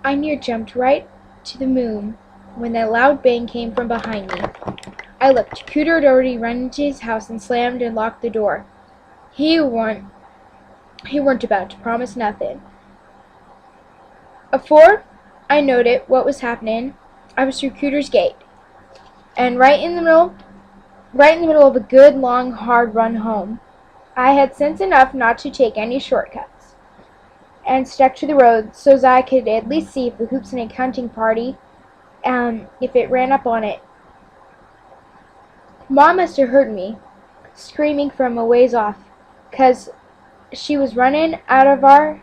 I near jumped right to the moon when that loud bang came from behind me. I looked. Cooter had already run into his house and slammed and locked the door. He weren't about to promise nothing. Afore I noted what was happening, I was through Cooter's gate, and right in the middle of a good, long, hard run home. I had sense enough not to take any shortcuts, and stuck to the road so's I could at least see if the Hoopsnake hunting party, if it ran up on it. Ma must have heard me screaming from a ways off, 'cause she was running out of our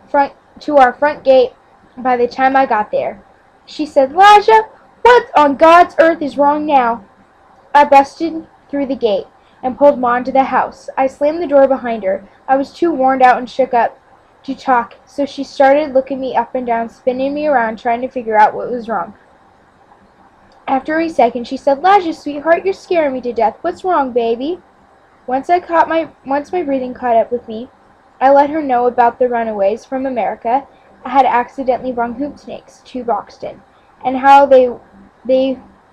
front gate by the time I got there. She said, "'Lijah, what on God's earth is wrong now?" I busted through the gate and pulled Ma into the house. I slammed the door behind her. I was too worn out and shook up to talk, so she started looking me up and down, spinning me around, trying to figure out what was wrong. After a second, she said, "Lijah, sweetheart, you're scaring me to death. What's wrong, baby?" Once my breathing caught up with me, I let her know about the runaways from America I had accidentally brung hoop snakes to Boxton, and how they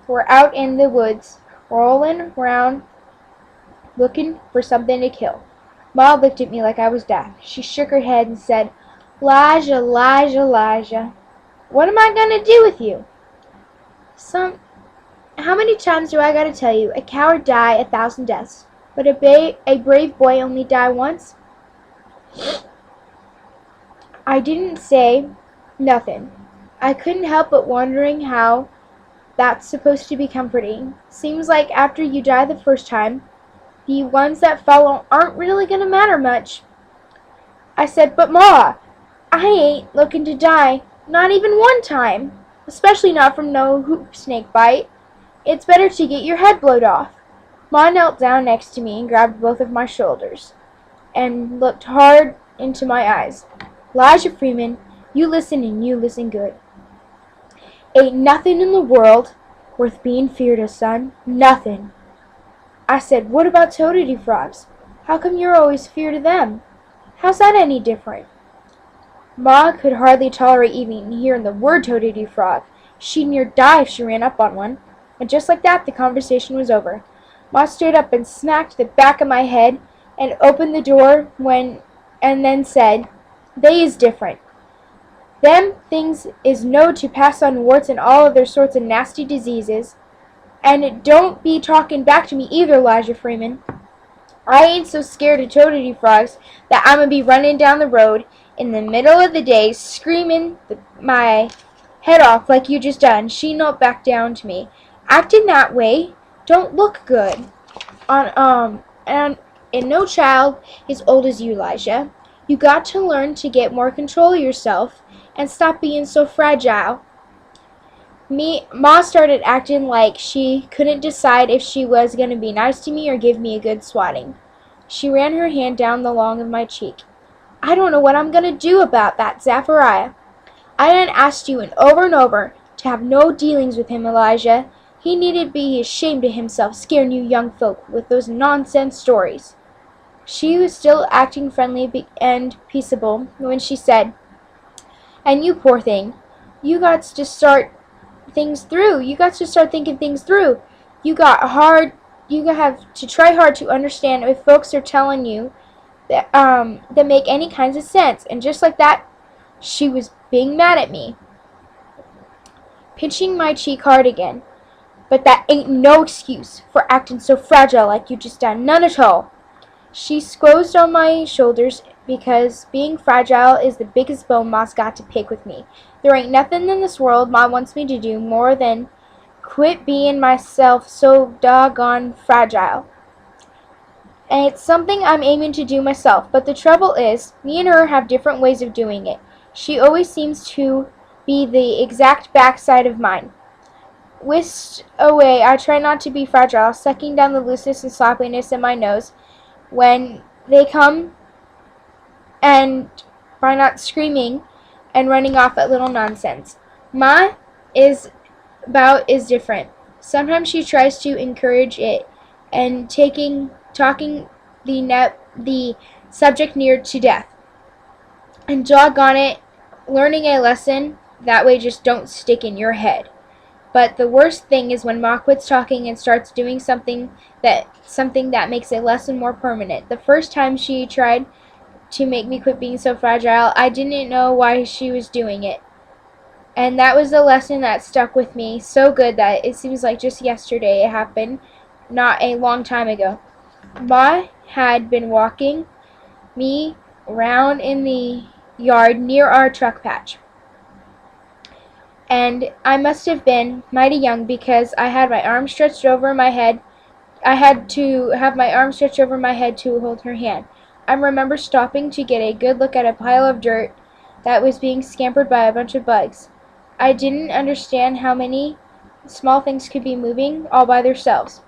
were out in the woods rolling around looking for something to kill. Ma looked at me like I was deaf. She shook her head and said, "'Lijah, 'Lijah, 'Lijah, what am I going to do with you?" How many times do I got to tell you, a coward die 1,000 deaths, but a brave boy only die once? I didn't say nothing. I couldn't help but wondering how that's supposed to be comforting. Seems like after you die the first time, the ones that follow aren't really going to matter much. I said, "But Ma, I ain't looking to die, not even one time, especially not from no hoop snake bite. It's better to get your head blowed off." Ma knelt down next to me and grabbed both of my shoulders and looked hard into my eyes. "'Lijah Freeman, you listen and you listen good. Ain't nothing in the world worth being feared of, son. Nothing." I said, "What about toadity frogs? How come you're always feared of them? How's that any different?" Ma could hardly tolerate even hearing the word toadity frog. She'd near die if she ran up on one. And just like that, the conversation was over. Ma stood up and smacked the back of my head and opened the door and then said, "They is different. Them things is knowed to pass on warts and all other sorts of nasty diseases. And don't be talking back to me either, Elijah Freeman. I ain't so scared of toadity frogs that I'm going to be running down the road in the middle of the day screaming my head off like you just done." She knelt back down to me. "Acting that way don't look good and no child as old as you, Elijah. You got to learn to get more control of yourself and stop being so fragile." Ma started acting like she couldn't decide if she was going to be nice to me or give me a good swatting. She ran her hand down the long of my cheek. "I don't know what I'm going to do about that Zachariah. I done asked you and over to have no dealings with him, Elijah. He needed to be ashamed of himself scaring you young folk with those nonsense stories." She was still acting friendly and peaceable when she said, "And you poor thing, you got to start things through. You got to start thinking things through. You have to try hard to understand if folks are telling you that make any kinds of sense." And just like that, she was being mad at me, pinching my cheek hard again. "But that ain't no excuse for acting so fragile like you just done. None at all." She squozed on my shoulders because being fragile is the biggest bone Ma's got to pick with me. There ain't nothing in this world Ma wants me to do more than quit being myself so doggone fragile. And it's something I'm aiming to do myself, but the trouble is, me and her have different ways of doing it. She always seems to be the exact backside of mine. Whisked away, I try not to be fragile, sucking down the looseness and sloppiness in my nose when they come, and by not screaming and running off at little nonsense. Ma is different. Sometimes she tries to encourage it and talking the subject near to death. And doggone it, learning a lesson That way just don't stick in your head. But the worst thing is when Ma quits talking and starts doing something that makes a lesson more permanent. The first time she tried to make me quit being so fragile, I didn't know why she was doing it. And that was the lesson that stuck with me so good that it seems like just yesterday it happened, not a long time ago. Ma had been walking me around in the yard near our truck patch. And I must have been mighty young because I had my arm stretched over my head. I had to have my arm stretched over my head to hold her hand. I remember stopping to get a good look at a pile of dirt that was being scampered by a bunch of bugs. I didn't understand how many small things could be moving all by themselves.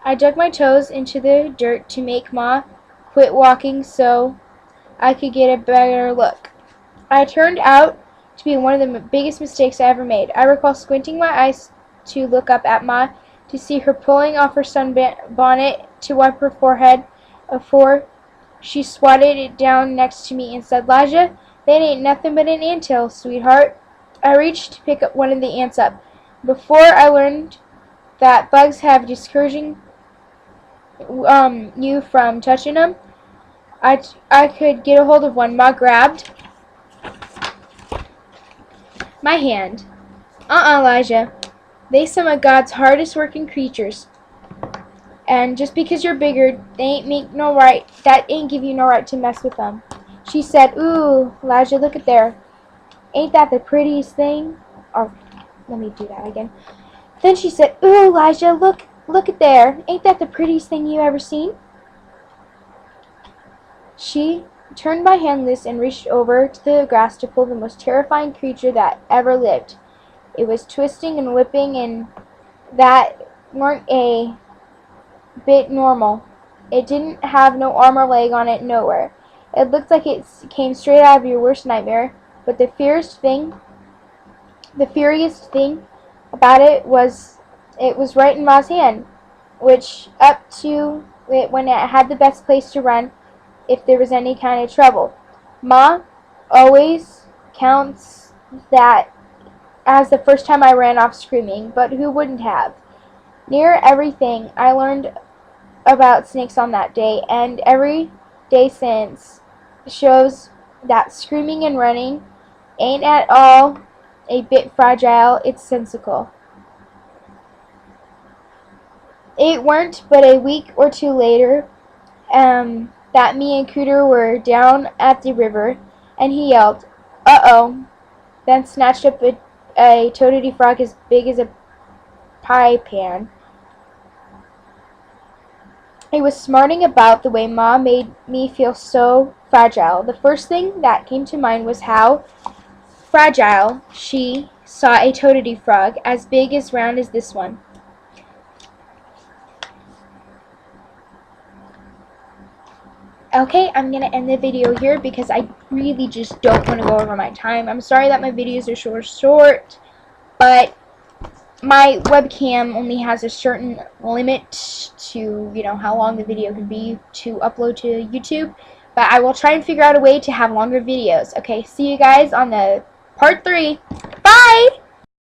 I dug my toes into the dirt to make Ma quit walking so I could get a better look. I turned out to be one of the biggest mistakes I ever made. I recall squinting my eyes to look up at Ma to see her pulling off her sunbonnet to wipe her forehead before she swatted it down next to me and said, "Elighah, that ain't nothing but an anthill, sweetheart." I reached to pick up one of the ants up. Before I learned that bugs have discouraging you from touching them, I could get a hold of one. Ma grabbed my hand. Elighah. They some of God's hardest working creatures. And just because you're bigger, that ain't give you no right to mess with them. She said, "Ooh, Elighah, look at there. Ain't that the prettiest thing?" Or, let me do that again. Then she said, "Ooh, Elighah, look at there. Ain't that the prettiest thing you ever seen?" She turned my hand loose and reached over to the grass to pull the most terrifying creature that ever lived. It was twisting and whipping, and that weren't a bit normal. It didn't have no arm or leg on it nowhere. It looked like it came straight out of your worst nightmare. But the furious thing about it was right in Ma's hand, which up to it when it had the best place to run if there was any kind of trouble. Ma always counts that as the first time I ran off screaming, but who wouldn't have? Near everything I learned about snakes on that day, and every day since, shows that screaming and running ain't at all a bit fragile, it's sensical. It weren't but a week or two later that me and Cooter were down at the river, and he yelled, "Uh-oh," then snatched up a toadity frog as big as a pie pan. He was smarting about the way Ma made me feel so fragile. The first thing that came to mind was how fragile she saw a toadity frog as big as round as this one. Okay, I'm going to end the video here because I really just don't want to go over my time. I'm sorry that my videos are short, but my webcam only has a certain limit to, how long the video can be to upload to YouTube. But I will try and figure out a way to have longer videos. Okay, see you guys on the part 3. Bye!